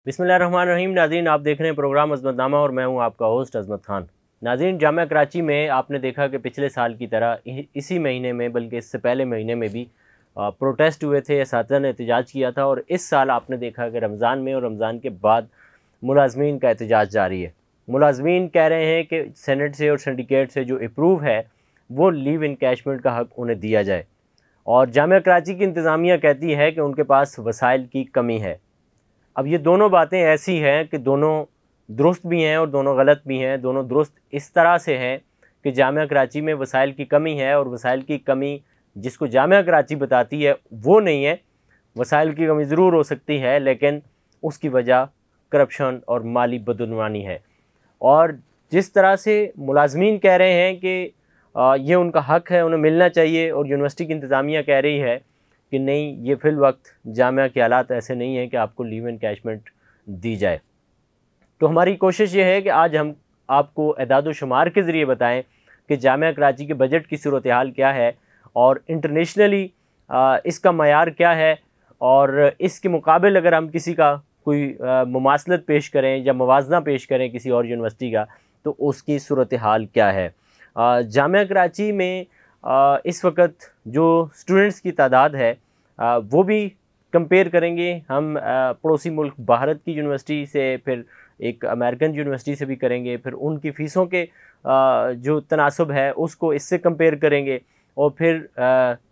बिस्मिल्लाहिर्रहमानिर्रहीम। नाज़रीन, आप देख रहे हैं प्रोग्राम अज़मतनामा और मैं हूं आपका होस्ट अज़मत खान। नाज़रीन, जामिया कराची में आपने देखा कि पिछले साल की तरह इसी महीने में, बल्कि इससे पहले महीने में भी प्रोटेस्ट हुए थे, इस्तिज़ा ने एहतजाज किया था। और इस साल आपने देखा कि रमज़ान में और रमज़ान के बाद मुलाज़मीन का एहतजाज जारी है। मुलाज़मीन कह रहे हैं कि सेनेट से और सिंडिकेट से जो अप्रूव है वो लीव इनकैशमेंट का हक़ उन्हें दिया जाए। और जामिया कराची की इंतज़ामिया कहती है कि उनके पास वसाइल की कमी है। अब ये दोनों बातें ऐसी हैं कि दोनों दुरुस्त भी हैं और दोनों गलत भी हैं। दोनों दुरुस्त इस तरह से हैं कि जामिया कराची में वसाइल की कमी है, और वसाइल की कमी जिसको जामिया कराची बताती है वो नहीं है। वसाइल की कमी ज़रूर हो सकती है, लेकिन उसकी वजह करप्शन और माली बदनवानी है। और जिस तरह से मुलाजमीन कह रहे हैं कि ये उनका हक़ है, उन्हें मिलना चाहिए, और यूनिवर्सिटी की इंतज़ामिया कह रही है कि नहीं, ये फ़िल वक्त जामिया के हालात ऐसे नहीं हैं कि आपको लीव एनकैशमेंट दी जाए। तो हमारी कोशिश ये है कि आज हम आपको एदाद शुमार के ज़रिए बताएं कि जामिया कराची के बजट की सूरत हाल क्या है, और इंटरनेशनली इसका मयार क्या है, और इसके मुकाबले अगर हम किसी का कोई मुमासलत पेश करें या मवाजना पेश करें किसी और यूनिवर्सिटी का, तो उसकी सूरत हाल क्या है। जामिया कराची में इस वक्त जो स्टूडेंट्स की तादाद है वो भी कंपेयर करेंगे हम पड़ोसी मुल्क भारत की यूनिवर्सिटी से, फिर एक अमेरिकन यूनिवर्सिटी से भी करेंगे, फिर उनकी फ़ीसों के जो तनासब है उसको इससे कंपेयर करेंगे, और फिर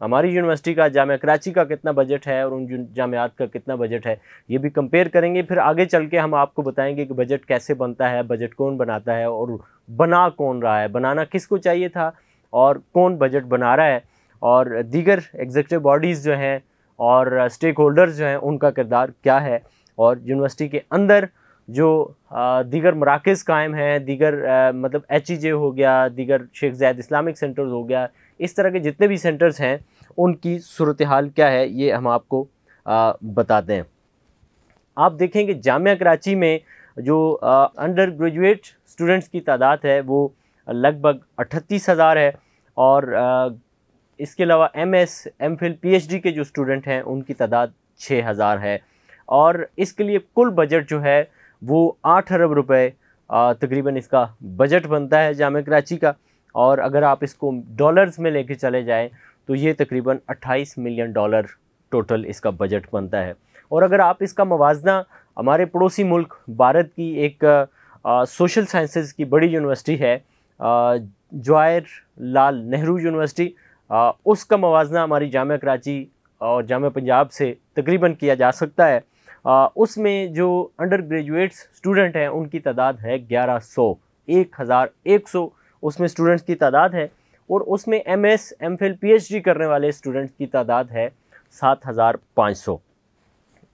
हमारी यूनिवर्सिटी का, जामिया कराची का कितना बजट है और उन जामियात का कितना बजट है, ये भी कंपेयर करेंगे। फिर आगे चल के हम आपको बताएंगे कि बजट कैसे बनता है, बजट कौन बनाता है, और बना कौन रहा है, बनाना किसको चाहिए था, और कौन बजट बना रहा है, और दीगर एग्जीक्यूटिव बॉडीज़ जो हैं और स्टेक होल्डर्स जो हैं उनका किरदार क्या है, और यूनिवर्सिटी के अंदर जो दीगर मराकज़ कायम हैं, दीगर मतलब HEJ हो गया, दीगर शेख ज़ायद इस्लामिक सेंटर्स हो गया, इस तरह के जितने भी सेंटर्स हैं उनकी सूरत हाल क्या है, ये हम आपको बताते हैं। आप देखेंगे जामिया कराची में जो अंडर ग्रेजुएट स्टूडेंट्स की तादाद है वो लगभग 38,000 है, और इसके अलावा MS, MPhil, PhD के जो स्टूडेंट हैं उनकी तादाद 6,000 है। और इसके लिए कुल बजट जो है वो 8 अरब रुपए तकरीबन इसका बजट बनता है जामिया कराची का। और अगर आप इसको डॉलर्स में लेके चले जाएं तो ये तकरीबन 28 मिलियन डॉलर टोटल इसका बजट बनता है। और अगर आप इसका मवाजना हमारे पड़ोसी मुल्क भारत की एक सोशल साइंसेज की बड़ी यूनिवर्सिटी है, जवाहरलाल नेहरू यूनिवर्सिटी, उसका मवाजना हमारी जामिया कराची और जामिया पंजाब से तकरीबन किया जा सकता है। उसमें जो अंडर ग्रेजुएट्स स्टूडेंट हैं उनकी तादाद है 1100 उसमें स्टूडेंट्स की तादाद है, और उसमें MS, MPhil, PhD करने वाले स्टूडेंट्स की तादाद है 7,500।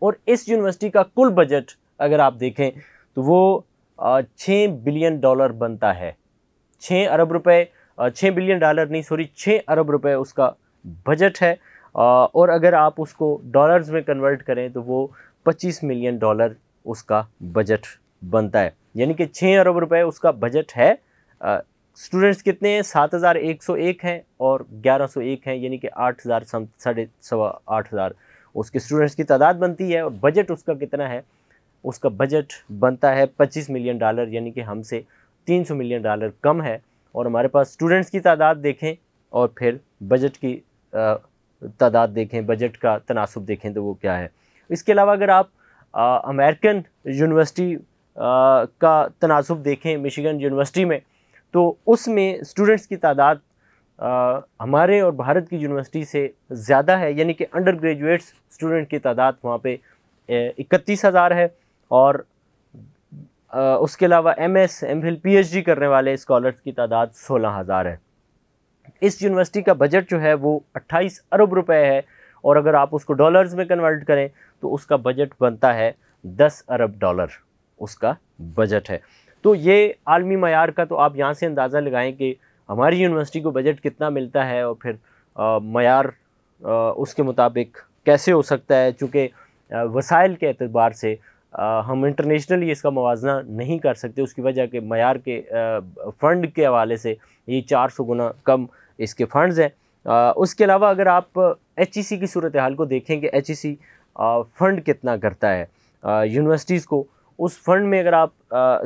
और इस यूनिवर्सिटी का कुल बजट अगर आप देखें तो वो 6 बिलियन डॉलर बनता है। 6 अरब रुपए, 6 बिलियन डॉलर नहीं, सॉरी, 6 अरब रुपए उसका बजट है। और अगर आप उसको डॉलर्स में कन्वर्ट करें तो वो 25 मिलियन डॉलर उसका बजट बनता है। यानी कि 6 अरब रुपए उसका बजट है। स्टूडेंट्स कितने हैं? 7,101 हैं और 1,101 हैं, यानी कि 8,000, 8,500 उसके स्टूडेंट्स की तादाद बनती है। और बजट उसका कितना है? उसका बजट बनता है 25 मिलियन डॉलर, यानी कि हमसे 300 मिलियन डॉलर कम है। और हमारे पास स्टूडेंट्स की तादाद देखें और फिर बजट की तादाद देखें, बजट का तनासुब देखें तो वो क्या है। इसके अलावा अगर आप अमेरिकन यूनिवर्सिटी का तनासुब देखें, मिशिगन यूनिवर्सिटी में, तो उसमें स्टूडेंट्स की तादाद हमारे और भारत की यूनिवर्सिटी से ज़्यादा है, यानी कि अंडर ग्रेजुएट्स स्टूडेंट की तादाद वहाँ पे 31,000 है। और उसके अलावा MS, MPhil, PhD करने वाले स्कॉलर्स की तादाद 16,000 है। इस यूनिवर्सिटी का बजट जो है वो 28 अरब रुपए है, और अगर आप उसको डॉलर्स में कन्वर्ट करें तो उसका बजट बनता है 10 अरब डॉलर उसका बजट है। तो ये आलमी मयार का, तो आप यहाँ से अंदाज़ा लगाएं कि हमारी यूनिवर्सिटी को बजट कितना मिलता है, और फिर मयार उसके मुताबिक कैसे हो सकता है। चूँकि वसाइल के एतबार से हम इंटरनेशनली इसका मवाजना नहीं कर सकते, उसकी वजह के मयार के फ़ंड के हवाले से ये 400 गुना कम इसके फ़ंड्स हैं। उसके अलावा अगर आप HEC की सूरत हाल को देखें कि HEC फ़ंड कितना करता है, यूनिवर्सिटीज़ को, उस फंड में अगर आप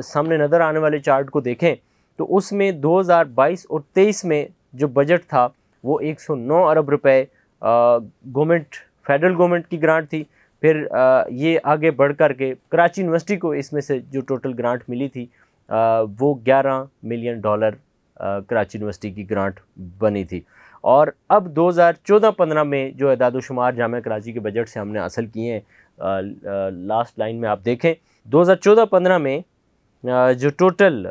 सामने नज़र आने वाले चार्ट को देखें तो उसमें 2022 और 23 में जो बजट था वो 109 अरब रुपए गवर्नमेंट, फेडरल गवर्नमेंट की ग्रांट थी। फिर ये आगे बढ़ कर के कराची यूनिवर्सिटी को इसमें से जो टोटल ग्रांट मिली थी वो $11 मिलियन कराची यूनिवर्सिटी की ग्रांट बनी थी। और अब 2014-15 में जो एदाद-ओ-शुमार जामिया कराची के बजट से हमने हासिल किए हैं, लास्ट लाइन में आप देखें 2014-15 में जो टोटल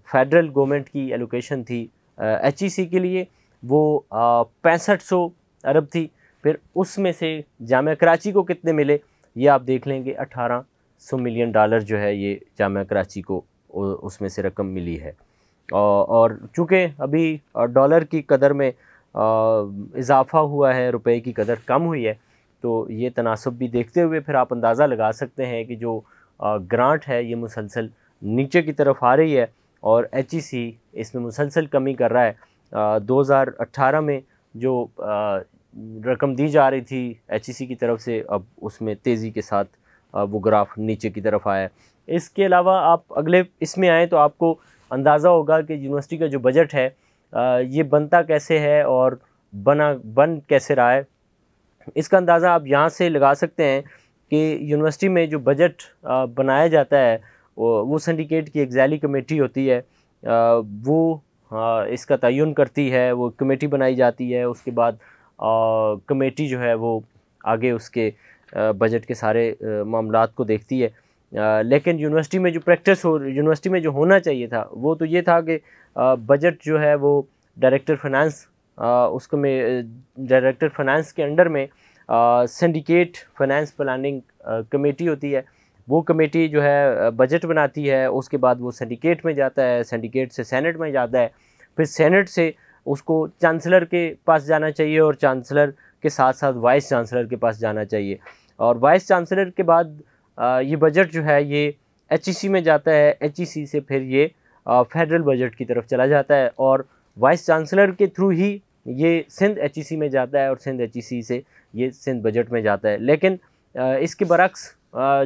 फेडरल गवर्नमेंट की एलोकेशन थी HEC के लिए वो 6500 अरब थी। फिर उसमें से जामिया कराची को कितने मिले ये आप देख लेंगे, $1800 मिलियन जो है ये जामिया कराची को उसमें से रकम मिली है। और चूँकि अभी डॉलर की कदर में इजाफ़ा हुआ है, रुपए की कदर कम हुई है, तो ये तनासब भी देखते हुए फिर आप अंदाज़ा लगा सकते हैं कि जो ग्रांट है ये मुसलसल नीचे की तरफ आ रही है और HEC इसमें मुसलसल कमी कर रहा है। 2018 में जो रकम दी जा रही थी HEC की तरफ से, अब उसमें तेज़ी के साथ वो ग्राफ नीचे की तरफ आया है। इसके अलावा आप अगले इसमें आएँ तो आपको अंदाज़ा होगा कि यूनिवर्सिटी का जो बजट है ये बनता कैसे है और बन कैसे रहा है। इसका अंदाज़ा आप यहाँ से लगा सकते हैं कि यूनिवर्सिटी में जो बजट बनाया जाता है वो सिंडिकेट की एक ज़ैली कमेटी होती है, वो इसका तयन करती है, वो कमेटी बनाई जाती है। उसके बाद कमेटी जो है वो आगे उसके बजट के सारे मामलात को देखती है। लेकिन यूनिवर्सिटी में जो प्रैक्टिस यूनिवर्सिटी में जो होना चाहिए था वो तो ये था कि बजट जो है वो डायरेक्टर फाइनेंस, उसको में डायरेक्टर फाइनेंस के अंडर में सिंडिकेट फाइनेंस प्लानिंग कमेटी होती है। वो कमेटी जो है बजट बनाती है, उसके बाद वो सिंडिकेट में जाता है, सिंडिकेट से सेनेट में जाता है, फिर सेनेट से उसको चांसलर के पास जाना चाहिए और चांसलर के साथ साथ वाइस चांसलर के पास जाना चाहिए। और वाइस चांसलर के बाद ये बजट जो है ये HEC में जाता है, HEC से फिर ये फेडरल बजट की तरफ चला जाता है और वाइस चांसलर के थ्रू ही ये सिंध HEC में जाता है और सिंध HEC से ये सिंध बजट में जाता है। लेकिन इसके बरक्स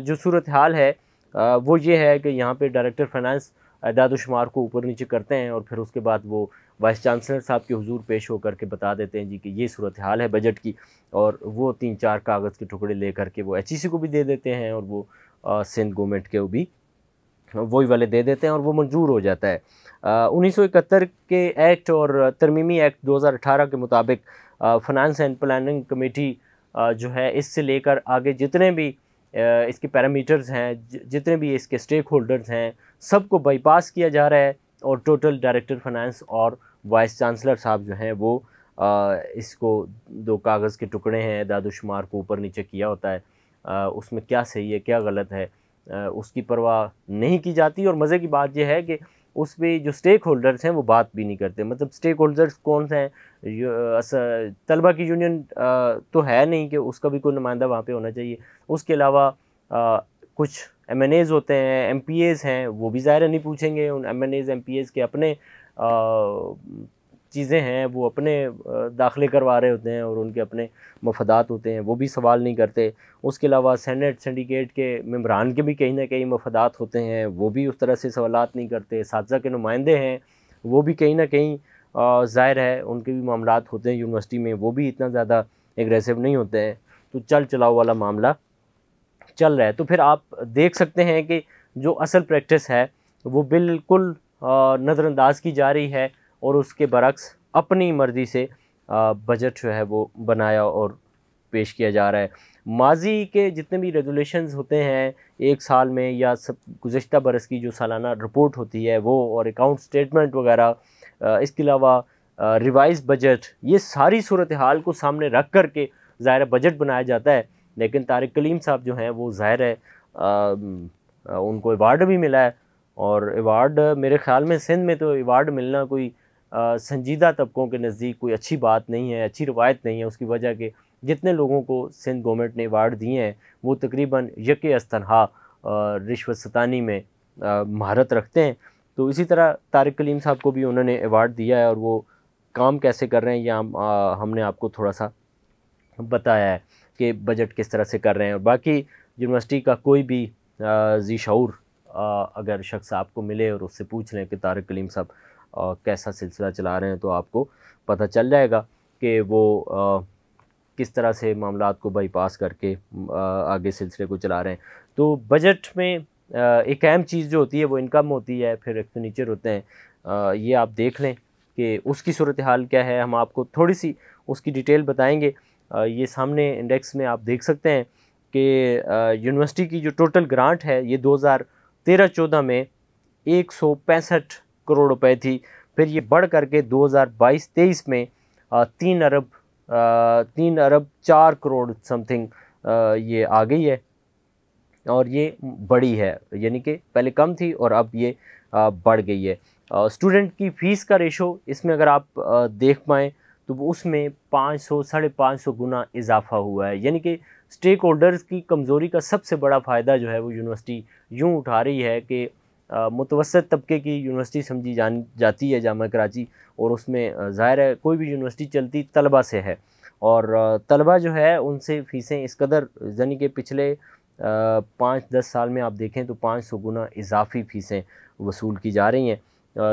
जो सूरत हाल है वो ये है कि यहाँ पे डायरेक्टर फाइनेंस एदाद-ओ-शुमार को ऊपर नीचे करते हैं और फिर उसके बाद वो वाइस चांसलर साहब के हुजूर पेश होकर के बता देते हैं जी कि ये सूरत हाल है बजट की, और वो 3-4 कागज़ के टुकड़े लेकर के वो HEC को भी दे देते हैं और वो सिंध गवर्नमेंट के भी वही वाले दे देते हैं और वो मंजूर हो जाता है। 1971 के एक्ट और तरमीमी एक्ट 2018 के मुताबिक फाइनेंस एंड प्लानिंग कमेटी जो है इससे लेकर आगे जितने भी इसके पैरामीटर्स हैं, जितने भी इसके स्टेक होल्डर्स हैं, सबको बाईपास किया जा रहा है और टोटल डायरेक्टर फाइनेंस और वाइस चांसलर साहब जो हैं वो इसको 2 कागज़ के टुकड़े हैं, एदाद-ओ-शुमार को ऊपर नीचे किया होता है, उसमें क्या सही है क्या गलत है उसकी परवाह नहीं की जाती। और मज़े की बात यह है कि उस पर जो स्टेक होल्डर्स हैं वो बात भी नहीं करते। मतलब स्टेक होल्डर्स कौन से हैं? तलबा की यूनियन तो है नहीं कि उसका भी कोई नुमाइंदा वहाँ पे होना चाहिए। उसके अलावा कुछ MNAs होते हैं, MPAs हैं, वो भी ज़ाहिर नहीं पूछेंगे। उन MNAs MPAs के अपने चीज़ें हैं, वो अपने दाखिले करवा रहे होते हैं और उनके अपने मफादात होते हैं, वो भी सवाल नहीं करते। उसके अलावा सेनेट सिंडिकेट के मेंबरान के भी कहीं ना कहीं मफादात होते हैं, वो भी उस तरह से सवालात नहीं करते। असातिज़ा के नुमाइंदे हैं, वो भी कहीं ना कहीं ज़ाहिर है उनके भी मामलात होते हैं यूनिवर्सिटी में, वो भी इतना ज़्यादा एग्रेसिव नहीं होते हैं। तो चल चलाओ वाला मामला चल रहा है। तो फिर आप देख सकते हैं कि जो असल प्रैक्टिस है वो बिल्कुल नज़रअंदाज की जा रही है और उसके बरक्स अपनी मर्ज़ी से बजट जो है वो बनाया और पेश किया जा रहा है। माजी के जितने भी रेगुलेशंस होते हैं एक साल में या सब गुज़श्ता बरस की जो सालाना रिपोर्ट होती है वो, और अकाउंट स्टेटमेंट वगैरह, इसके अलावा रिवाइज बजट, ये सारी सूरत हाल को सामने रख कर के ज़ाहिर बजट बनाया जाता है। लेकिन तारिक कलीम साहब जो हैं वो ज़ाहिर है उनको अवार्ड भी मिला है, और अवार्ड मेरे ख़्याल में सिंध में तो अवार्ड मिलना कोई संजीदा तबकों के नज़दीक कोई अच्छी बात नहीं है, अच्छी रवायत नहीं है। उसकी वजह के जितने लोगों को सिंध गवर्नमेंट ने अवार्ड दिए हैं वो तकरीबन यके अस्तनहा रिश्वत सतानी में महारत रखते हैं। तो इसी तरह तारिक कलीम साहब को भी उन्होंने अवार्ड दिया है और वो काम कैसे कर रहे हैं या हमने आपको थोड़ा सा बताया है कि बजट किस तरह से कर रहे हैं। और बाकी यूनिवर्सिटी का कोई भी ज़ी शऊर अगर शख्स आपको मिले और उससे पूछ लें कि तारिक कलीम साहब कैसा सिलसिला चला रहे हैं, तो आपको पता चल जाएगा कि वो किस तरह से मामलात को बाईपास करके आगे सिलसिले को चला रहे हैं। तो बजट में एक अहम चीज़ जो होती है वो इनकम होती है, फिर एक्सपेंडिचर होते हैं। ये आप देख लें कि उसकी सूरत हाल क्या है, हम आपको थोड़ी सी उसकी डिटेल बताएंगे। ये सामने इंडेक्स में आप देख सकते हैं कि यूनिवर्सिटी की जो टोटल ग्रांट है ये 2013-14 में 165 करोड़ रुपए थी। फिर ये बढ़ करके 2022-23 में 3 अरब 4 करोड़ समथिंग ये आ गई है, और ये बड़ी है, यानी कि पहले कम थी और अब ये बढ़ गई है। स्टूडेंट की फ़ीस का रेशो इसमें अगर आप देख पाएँ तो उसमें 500 550 गुना इजाफा हुआ है। यानी कि स्टेक होल्डर्स की कमज़ोरी का सबसे बड़ा फ़ायदा जो है वो यूनिवर्सिटी यूँ उठा रही है कि मुतवसत तबके की यूनिवर्सिटी समझी जाती है जामा कराची, और उसमें ज़ाहिर है कोई भी यूनिवर्सिटी चलती तलबा से है, और तलबा जो है उनसे फ़ीसें इस कदर, यानी कि पिछले 5-10 साल में आप देखें तो 500 गुना इजाफी फ़ीसें वसूल की जा रही हैं।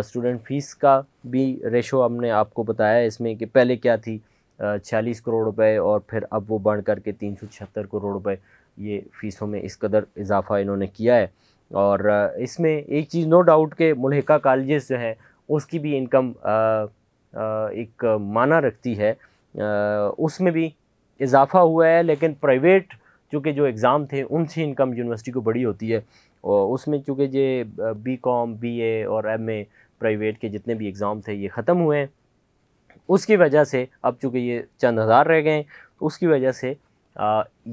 स्टूडेंट फ़ीस का भी रेशो हमने आपको बताया इसमें कि पहले क्या थी 46 करोड़ रुपए, और फिर अब वो बढ़ करके 376 करोड़ रुपए ये फ़ीसों में इस कदर इजाफा इन्होंने किया है। और इसमें एक चीज़ नो डाउट के मुल्हिका कॉलेजेस जो हैं उसकी भी इनकम एक माना रखती है, उसमें भी इजाफा हुआ है, लेकिन प्राइवेट चूँकि जो एग्ज़ाम थे उनसे इनकम यूनिवर्सिटी को बड़ी होती है, और उसमें चूँकि ये बीकॉम, बीए और एमए प्राइवेट के जितने भी एग्ज़ाम थे ये ख़त्म हुए हैं, उसकी वजह से अब चूँकि ये चंद हज़ार रह गए हैं, तो उसकी वजह से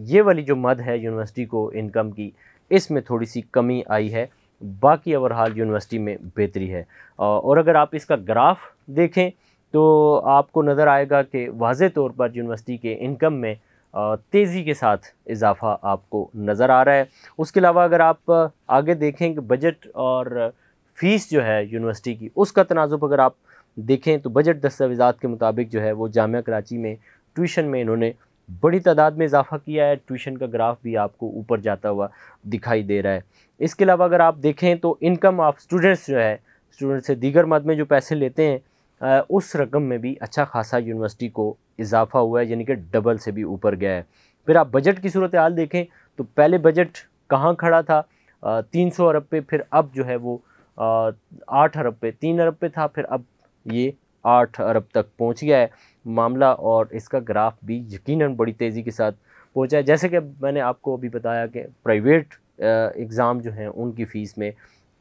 ये वाली जो मद है यूनिवर्सिटी को इनकम की, इसमें थोड़ी सी कमी आई है। बाकी ओवरहाल यूनिवर्सिटी में बेहतरी है। और अगर आप इसका ग्राफ देखें तो आपको नज़र आएगा कि वाज़े तौर पर यूनिवर्सिटी के इनकम में तेज़ी के साथ इजाफ़ा आपको नज़र आ रहा है। उसके अलावा अगर आप आगे देखें कि बजट और फ़ीस जो है यूनिवर्सिटी की, उसका तनाज़ुब अगर आप देखें तो बजट दस्तावेज़ात के मुताबिक जो है वो जामिया कराची में ट्यूशन में इन्होंने बड़ी तादाद में इजाफ़ा किया है। ट्यूशन का ग्राफ भी आपको ऊपर जाता हुआ दिखाई दे रहा है। इसके अलावा अगर आप देखें तो इनकम ऑफ स्टूडेंट्स जो है, स्टूडेंट से दीगर मद में जो पैसे लेते हैं उस रकम में भी अच्छा खासा यूनिवर्सिटी को इजाफा हुआ है, यानी कि डबल से भी ऊपर गया है। फिर आप बजट की सूरत हाल देखें तो पहले बजट कहाँ खड़ा था 300 अरब पे, फिर अब जो है वो 8 अरब पे, 3 अरब पे था, फिर अब ये 8 अरब तक पहुँच गया है मामला, और इसका ग्राफ भी यकीनन बड़ी तेज़ी के साथ पहुँचा है। जैसे कि मैंने आपको अभी बताया कि प्राइवेट एग्ज़ाम जो हैं उनकी फ़ीस में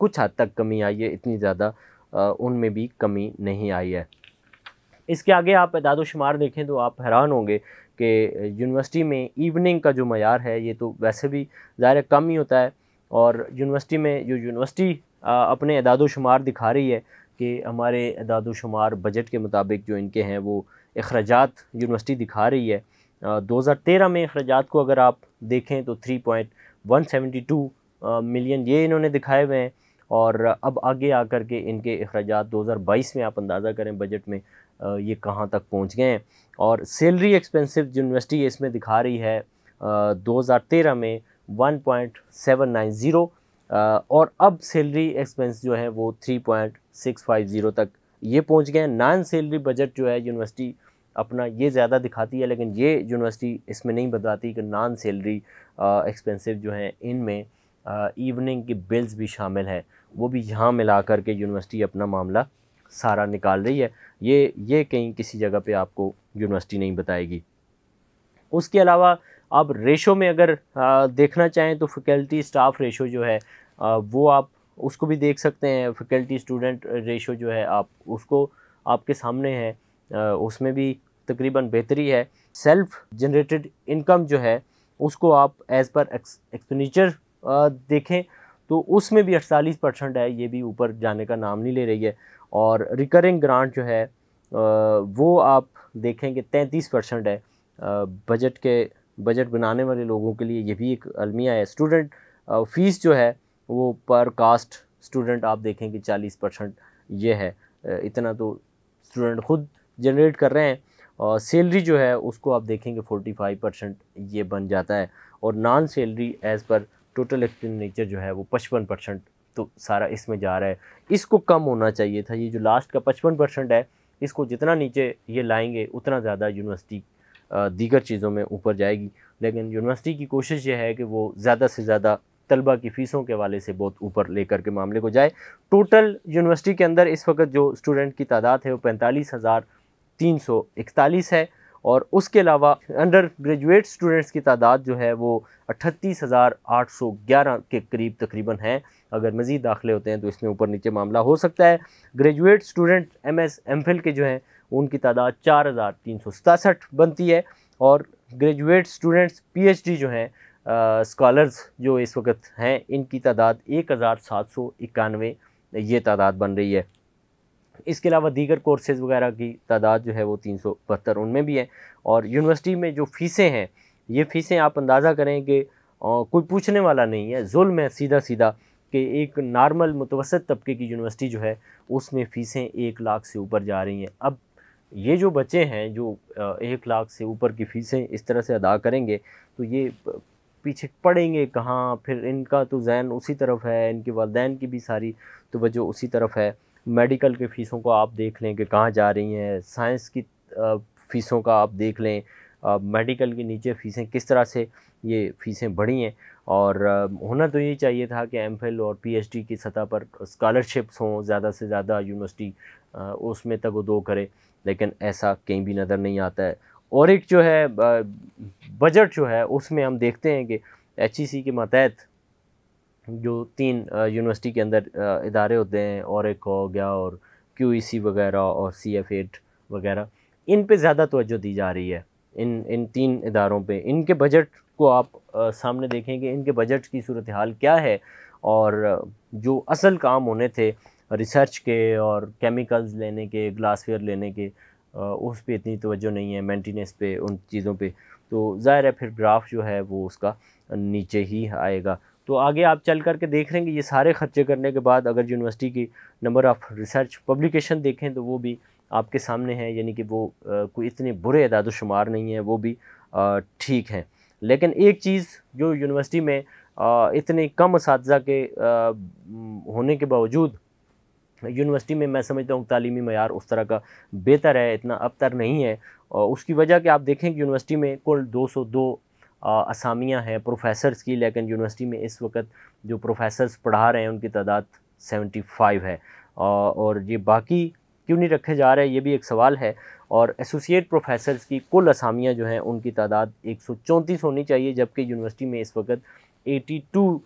कुछ हद तक कमी आई है, इतनी ज़्यादा उनमें भी कमी नहीं आई है। इसके आगे आप एदाद-ओ-शुमार देखें तो आप हैरान होंगे कि यूनिवर्सिटी में इवनिंग का जो मयार है ये तो वैसे भी ज़ाहिर कम ही होता है, और यूनिवर्सिटी में जो यूनिवर्सिटी अपने एदाद-ओ-शुमार दिखा रही है कि हमारे एदाद-ओ-शुमार बजट के मुताबिक जो इनके हैं वो अखराजात यूनिवर्सिटी दिखा रही है। 2013 में अखराजात को अगर आप देखें तो 3.172 मिलियन ये इन्होंने दिखाए हुए हैं, और अब आगे आकर के इनके अखराजात 2022 में आप अंदाज़ा करें बजट में ये कहाँ तक पहुँच गए हैं। और सैलरी एक्सपेंसिव यूनिवर्सिटी इसमें दिखा रही है 2013 में 1.790, और अब सैलरी एक्सपेंस जो है वो 3.650 तक ये पहुँच गए हैं। नॉन सैलरी बजट जो है यूनिवर्सिटी अपना ये ज़्यादा दिखाती है, लेकिन ये यूनिवर्सिटी इसमें नहीं बताती कि नॉन सैलरी एक्सपेंसिव जो हैं इनमें इवनिंग की बिल्स भी शामिल है, वो भी यहाँ मिला कर के यूनिवर्सिटी अपना मामला सारा निकाल रही है। ये कहीं किसी जगह पे आपको यूनिवर्सिटी नहीं बताएगी। उसके अलावा आप रेशो में अगर देखना चाहें तो फैकल्टी स्टाफ रेशो जो है वो आप उसको भी देख सकते हैं। फैकल्टी स्टूडेंट रेशो जो है आप उसको आपके सामने है, उसमें भी तकरीबन बेहतरी है। सेल्फ जनरेटेड इनकम जो है उसको आप एज़ पर एक्सपेंडिचर देखें तो उसमें भी 48% है, ये भी ऊपर जाने का नाम नहीं ले रही है। और रिकरिंग ग्रांट जो है वो आप देखें कि 33% है। बजट बनाने वाले लोगों के लिए ये भी एक अलमिया है। स्टूडेंट फ़ीस जो है वो पर कास्ट स्टूडेंट आप देखें कि 40% ये है। इतना तो स्टूडेंट ख़ुद जनरेट कर रहे हैं, और सैलरी जो है उसको आप देखेंगे 45% ये बन जाता है। और non salary as per total expenditure जो है वो 55%, तो सारा इसमें जा रहा है। इसको कम होना चाहिए था। ये जो लास्ट का 55% है, इसको जितना नीचे ये लाएंगे उतना ज़्यादा यूनिवर्सिटी दीगर चीज़ों में ऊपर जाएगी। लेकिन यूनिवर्सिटी की कोशिश ये है कि वो ज़्यादा से ज़्यादा तलबा की फ़ीसों के हवाले से बहुत ऊपर लेकर के मामले को जाए। टोटल यूनिवर्सिटी के अंदर इस वक्त जो स्टूडेंट की तादाद है वो 45,341 है, और उसके अलावा अंडर ग्रेजुएट स्टूडेंट्स की तादाद जो है वो 38,811 के करीब तकरीबन है। अगर मज़ीद दाखिले होते हैं तो इसमें ऊपर नीचे मामला हो सकता है। ग्रेजुएट स्टूडेंट MS MPhil के जो हैं उनकी तादाद 4,367 बनती है, और ग्रेजुएट स्टूडेंट्स PhD जो हैं स्कॉलर्स जो इस वक्त हैं इनकी तादाद 1,791 ये तादाद बन रही है। इसके अलावा दीगर कोर्सेज़ वगैरह की तादाद जो है वो 372 उनमें भी है। और यूनिवर्सिटी में जो फ़ीसें हैं, ये फ़ीसें आप अंदाज़ा करें कि कोई पूछने वाला नहीं है, जुल्म है सीधा सीधा कि एक नॉर्मल मुतवसत तबके की यूनिवर्सिटी जो है उसमें फ़ीसें 1 लाख से ऊपर जा रही हैं। अब ये जो बच्चे हैं जो 1 लाख से ऊपर की फ़ीसें इस तरह से अदा करेंगे तो ये पीछे पड़ेंगे कहाँ? फिर इनका तो ज़हन उसी तरफ है, इनके वालिदैन की भी सारी तवज्जो उसी तरफ है। मेडिकल के फ़ीसों को आप देख लें कि कहाँ जा रही हैं, साइंस की फ़ीसों का आप देख लें, मेडिकल के नीचे फ़ीसें किस तरह से ये फ़ीसें बढ़ी हैं। और होना तो यही चाहिए था कि MPhil और PhD की सतह पर स्कॉलरशिप्स हों, ज़्यादा से ज़्यादा यूनिवर्सिटी उसमें तगोदो करे, लेकिन ऐसा कहीं भी नज़र नहीं आता है। और एक जो है बजट जो है उसमें हम देखते हैं कि HEC के मातहत जो 3 यूनिवर्सिटी के अंदर इदारे होते हैं, और एक हो गया और QEC वगैरह और CF8 वगैरह, इन पे ज़्यादा तवज्जो दी जा रही है। इन 3 इदारों पे इनके बजट को आप सामने देखें कि इनके बजट की सूरत हाल क्या है, और जो असल काम होने थे रिसर्च के और केमिकल्स लेने के, ग्लासवेयर लेने के, उस पे इतनी तवज्जो नहीं है, मेंटेनेंस पे, उन चीज़ों पे, तो ज़ाहिर है फिर ग्राफ जो है वो उसका नीचे ही आएगा। तो आगे आप चल कर के देख लेंगे, ये सारे खर्चे करने के बाद अगर यूनिवर्सिटी की नंबर ऑफ़ रिसर्च पब्लिकेशन देखें तो वो भी आपके सामने है, यानी कि वो कोई इतने बुरे इदाद-ओ-शुमार नहीं है, वो भी ठीक हैं। लेकिन एक चीज़ जो यूनिवर्सिटी में इतने कम असातिज़ा के होने के बावजूद यूनिवर्सिटी में मैं समझता हूँ तालीमी मयार उस तरह का बेहतर है, इतना अबतर नहीं है। और उसकी वजह कि आप देखें कि यूनिवर्सिटी में कुल 202 असामियाँ हैं प्रोफेसर्स की, लेकिन यूनिवर्सिटी में इस वक्त जो प्रोफेसर्स पढ़ा रहे हैं उनकी तादाद 75 है। और ये बाकी क्यों नहीं रखे जा रहे, ये भी एक सवाल है। और एसोसिएट प्रोफेसर्स की कुल असामियाँ जो हैं उनकी तादाद 134 होनी चाहिए, जबकि यूनिवर्सिटी में इस वक्त 82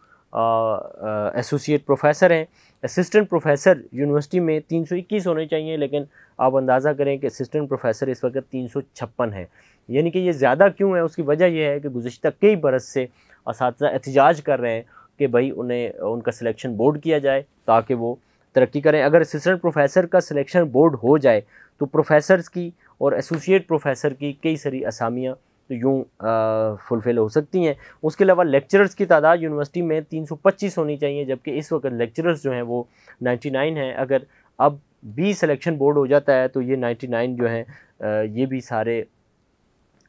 एसोसिएट प्रोफेसर हैं। असिस्टेंट प्रोफेसर यूनिवर्सिटी में 321 होने चाहिए, लेकिन आप अंदाज़ा करें कि असिस्टेंट प्रोफेसर इस वक्त 356 है। यानी कि ये ज़्यादा क्यों है, उसकी वजह यह है कि गुज़िश्ता कई बरस से असातिज़ा एहतिजाज कर रहे हैं कि भाई उन्हें उनका सिलेक्शन बोर्ड किया जाए ताकि वो तरक्की करें। अगर असिस्टेंट प्रोफेसर का सिलेक्शन बोर्ड हो जाए तो प्रोफेसर्स की और एसोसिएट प्रोफेसर की कई सारी असामियाँ तो यूँ फुलफ़िल हो सकती हैं। उसके अलावा लेक्चरर्स की तादाद यूनिवर्सिटी में 325 होनी चाहिए, जबकि इस वक्त लेक्चरर्स जो हैं वो 99 हैं। अगर अब भी सिलेक्शन बोर्ड हो जाता है तो ये 99 जो हैं ये भी सारे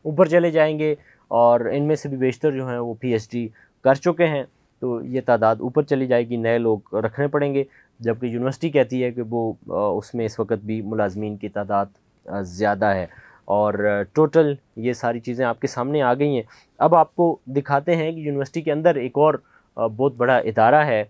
ऊपर चले जाएंगे, और इनमें से भी बेशतर जो हैं वो PhD कर चुके हैं, तो ये तादाद ऊपर चली जाएगी, नए लोग रखने पड़ेंगे। जबकि यूनिवर्सिटी कहती है कि वो उसमें इस वक्त भी मुलाजमीन की तादाद ज़्यादा है। और टोटल ये सारी चीज़ें आपके सामने आ गई हैं। अब आपको दिखाते हैं कि यूनिवर्सिटी के अंदर एक और बहुत बड़ा इदारा है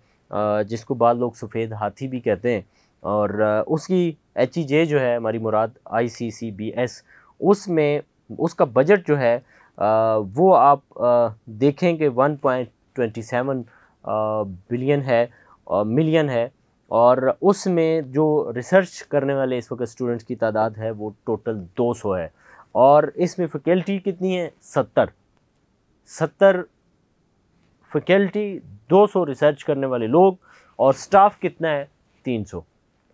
जिसको बाद लोग सफ़ेद हाथी भी कहते हैं, और उसकी HEJ जो है हमारी मुराद ICCBS, उसमें उसका बजट जो है वो आप देखें कि 1.27 बिलियन है, मिलियन है, और उसमें जो रिसर्च करने वाले इस वक्त स्टूडेंट्स की तादाद है वो टोटल 200 है, और इसमें फैकल्टी कितनी है? 70 फैकल्टी, 200 रिसर्च करने वाले लोग, और स्टाफ कितना है? 300,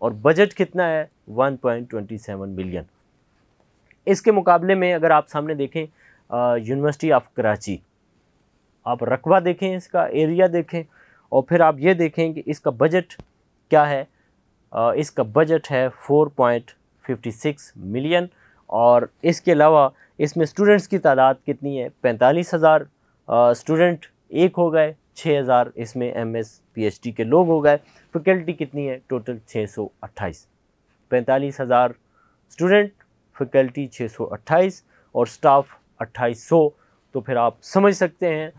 और बजट कितना है? 1.27 बिलियन। इसके मुकाबले में अगर आप सामने देखें यूनिवर्सिटी ऑफ कराची, आप रकबा देखें, इसका एरिया देखें, और फिर आप ये देखें कि इसका बजट क्या है। इसका बजट है 4.56 मिलियन, और इसके अलावा इसमें स्टूडेंट्स की तादाद कितनी है? 45,000 स्टूडेंट 1 हो गए, 6000 इसमें MS PhD के लोग हो गए। फैकल्टी कितनी है? टोटल 628। 45,000 स्टूडेंट, फैकल्टी 628 और स्टाफ 2800। तो फिर आप समझ सकते हैं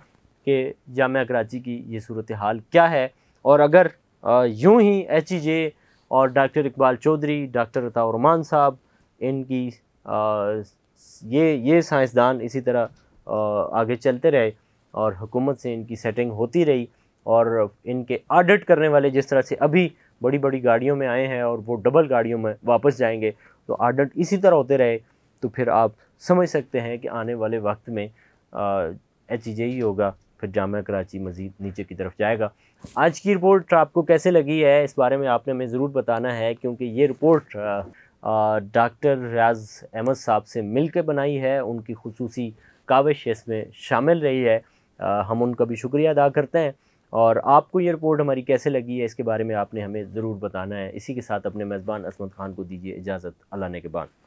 कि जामिया कराची की ये सूरत हाल क्या है। और अगर यूं ही HEJ और डॉक्टर इकबाल चौधरी, डॉक्टर अताउर रहमान साहब, इनकी ये साइंसदान इसी तरह आगे चलते रहे और हुकूमत से इनकी सेटिंग होती रही और इनके ऑडिट करने वाले जिस तरह से अभी बड़ी बड़ी गाड़ियों में आए हैं और वो डबल गाड़ियों में वापस जाएंगे, तो ऑडिट इसी तरह होते रहे, तो फिर आप समझ सकते हैं कि आने वाले वक्त में HEJ ही होगा, फिर जामिया कराची मज़ीद नीचे की तरफ जाएगा। आज की रिपोर्ट आपको कैसे लगी है, इस बारे में आपने हमें ज़रूर बताना है, क्योंकि ये रिपोर्ट डॉक्टर रियाज अहमद साहब से मिल के बनाई है, उनकी खुसूसी काविश इसमें शामिल रही है। हम उनका भी शुक्रिया अदा करते हैं। और आपको ये रिपोर्ट हमारी कैसे लगी है, इसके बारे में आपने हमें ज़रूर बताना है। इसी के साथ अपने मेज़बान असमत खान को दीजिए इजाज़त। अल्लाह ने के बाद।